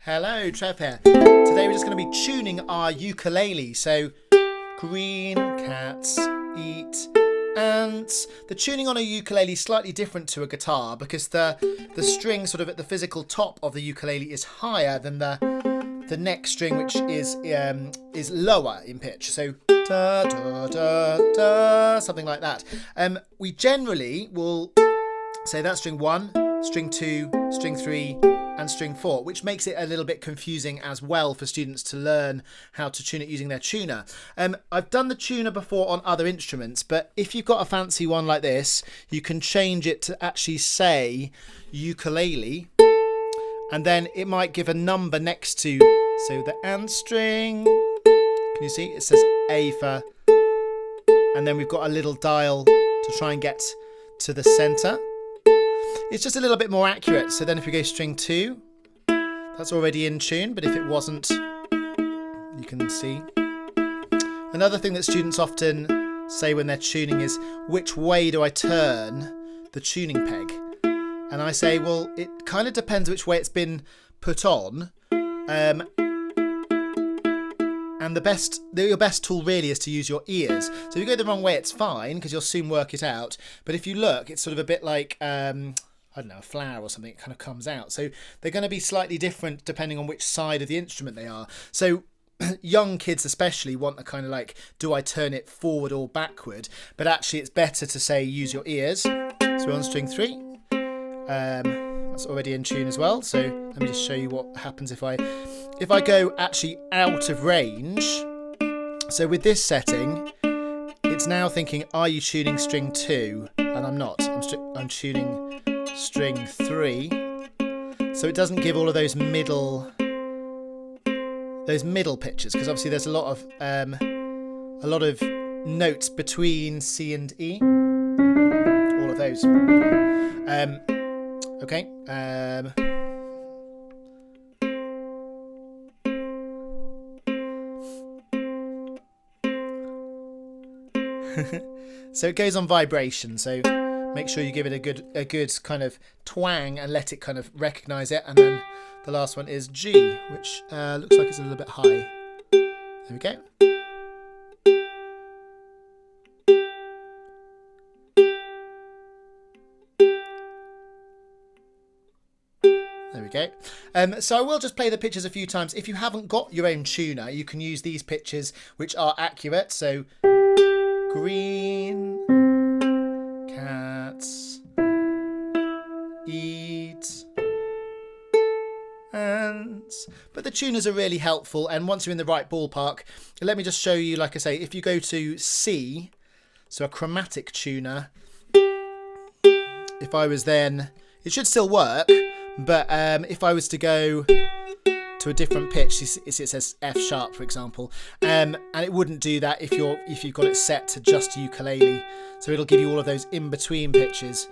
Hello, Trev here. Today we're just going to be tuning our ukulele. So, green cats eat ants. The tuning on a ukulele is slightly different to a guitar because the string sort of at the physical top of the ukulele is higher than the neck string, which is lower in pitch. So da da da da, something like that. We generally will say that string 1, string 2, string 3, and string 4, which makes it a little bit confusing as well for students to learn how to tune it using their tuner. I've done the tuner before on other instruments, but if you've got a fancy one like this, you can change it to actually say ukulele, and then it might give a number next to, so the and string, can you see? It says A for, and then we've got a little dial to try and get to the center. It's just a little bit more accurate. So then if we go string 2, that's already in tune, but if it wasn't, you can see. Another thing that students often say when they're tuning is, which way do I turn the tuning peg? And I say, well, it kind of depends which way it's been put on. And your best tool really is to use your ears. So if you go the wrong way, it's fine because you'll soon work it out. But if you look, it's sort of a bit like, I don't know, a flower or something. It kind of comes out. So they're going to be slightly different depending on which side of the instrument they are. So young kids especially want the kind of like, do I turn it forward or backward? But actually it's better to say use your ears. So we're on string 3. That's already in tune as well. So let me just show you what happens if I go actually out of range. So with this setting, it's now thinking, are you tuning string 2? And I'm not. I'm tuning string 3. So it doesn't give all of those middle pitches, because obviously there's a lot of notes between C and E. All of those. Okay. So it goes on vibration, so make sure you give it a good kind of twang and let it kind of recognize it. And then the last one is G, which looks like it's a little bit high. There we go. There we go. So I will just play the pitches a few times. If you haven't got your own tuner, you can use these pitches, which are accurate. So green cats eat ants. But the tuners are really helpful, and once you're in the right ballpark, let me just show you, like I say, if you go to C, so a chromatic tuner, if I was then, it should still work, but if I was to go to a different pitch, it says F sharp, for example, and it wouldn't do that if you've got it set to just ukulele. So it'll give you all of those in between pitches.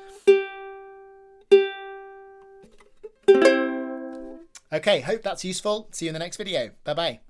Okay, hope that's useful. See you in the next video. Bye bye.